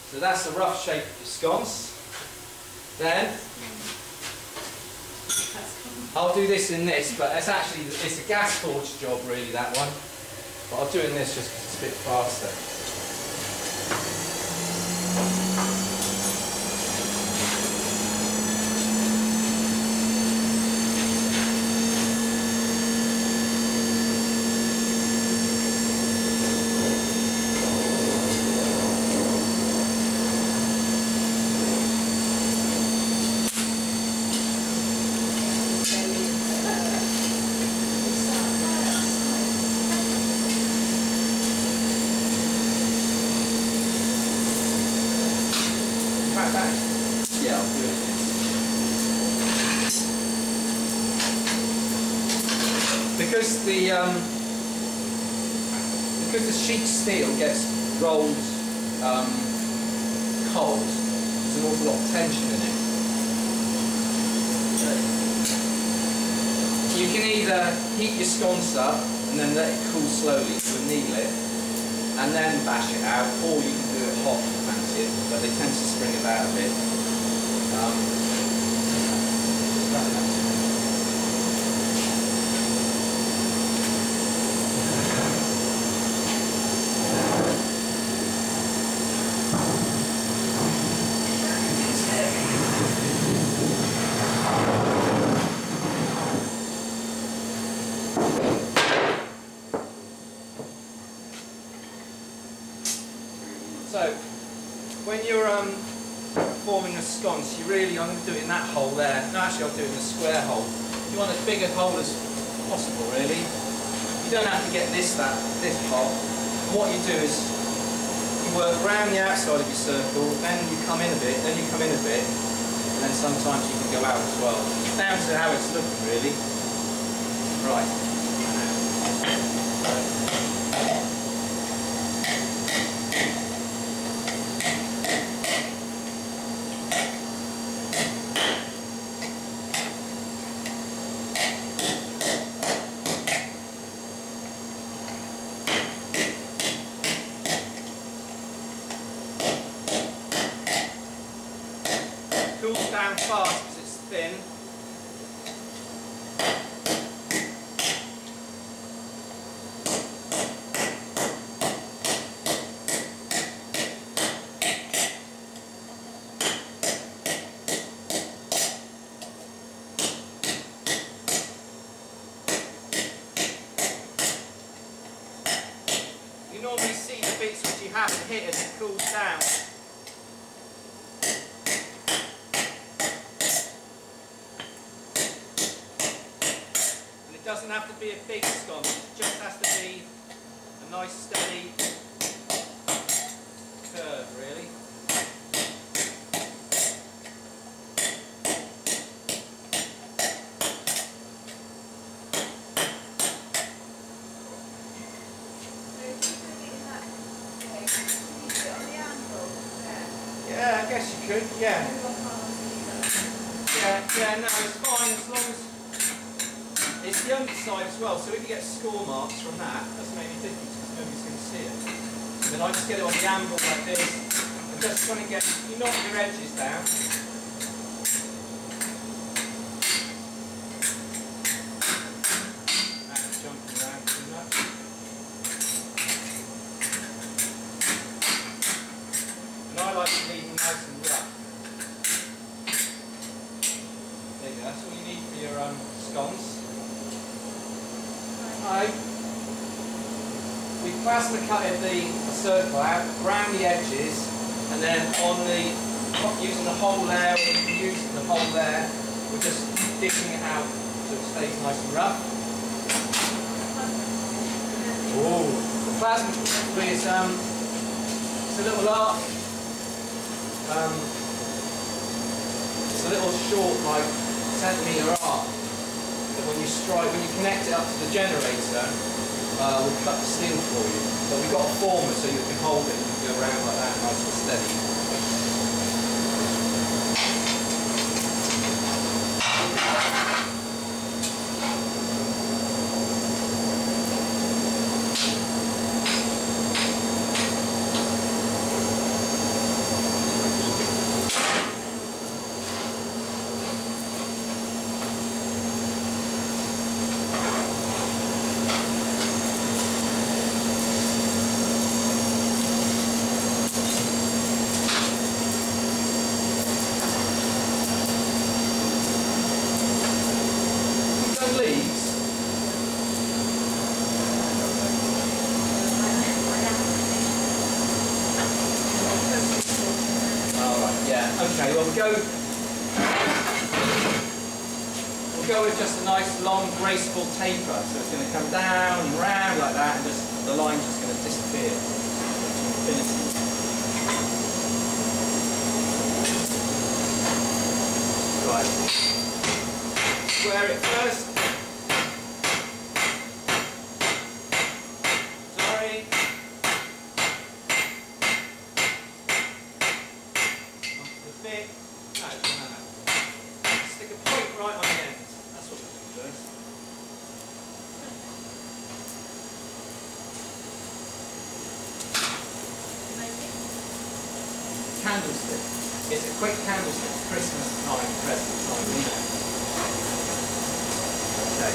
So that's the rough shape of your sconce. Then I'll do this in this, but it's a gas forge job really, that one. But I'll do it in this just because it's a bit faster. Yeah, I'll do it. Because the sheet steel gets rolled cold, there's an awful lot of tension in it. You can either heat your sconce up and then let it cool slowly to anneal it, and then bash it out, or you can do it hot if you fancy it, but they tend to spring about a bit. So, when you're forming a sconce, you really, I'm going to do it in that hole there. No, actually I'll do it in a square hole. You want as big a hole as possible, really. You don't have to get this hole. What you do is, you work around the outside of your circle, then you come in a bit, then you come in a bit, and then sometimes you can go out as well. It's down to how it's looking, really. Right. Cools down fast because it's thin. You normally see the bits which you have to hit as it cools down. It doesn't have to be a big sconce, it just has to be a nice steady curve, really. Yeah, I guess you could, yeah. Yeah, no, it's fine as long as it's the underside as well, so if you get score marks from that, it doesn't make any difference because nobody's going to see it. And then I just get it on the anvil like this, and just trying to get, you knock your edges down. That's jumping around too much. And I like to leave them nice and rough. There you go, that's all you need for your sconce. We plasma cutted the circle out, around the edges, and then on using the hole there, or using the hole there, we're just dishing it out so it stays nice and rough. Oh, the plasma is it's a little arc. It's a little short, like centimetre arc. When you connect it up to the generator, we'll cut the steel for you. But we've got a former so you can hold it and you can go around like that, nice and steady. Okay, well we'll go with just a nice long graceful taper. So it's going to come down and round like that, and just the line's just going to disappear to infinity. Right. Square it first. Sorry. Onto the bit. No. Stick a point right on the end. That's what we'll do first. Candlestick. It's a quick candlestick. Christmas time, present time, you know. Okay.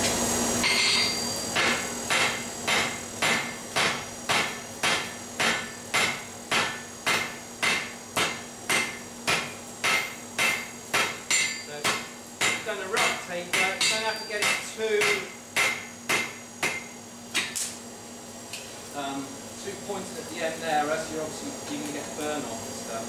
So, you've done a rough taper. You don't have to get it too pointed at the end there, else you're obviously going to get burn off and stuff.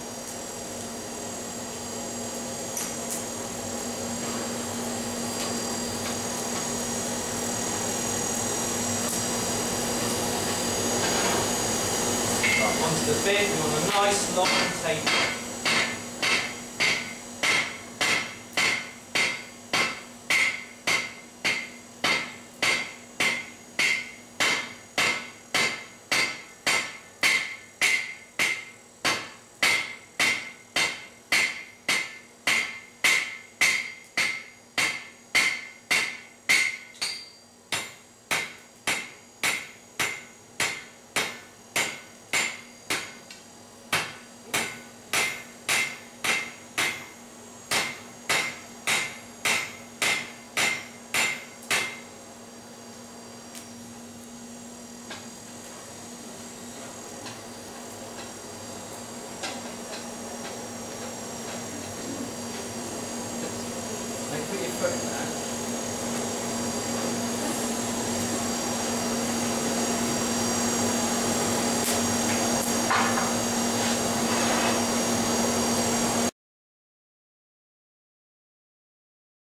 Onto the bit, we want a nice long taper.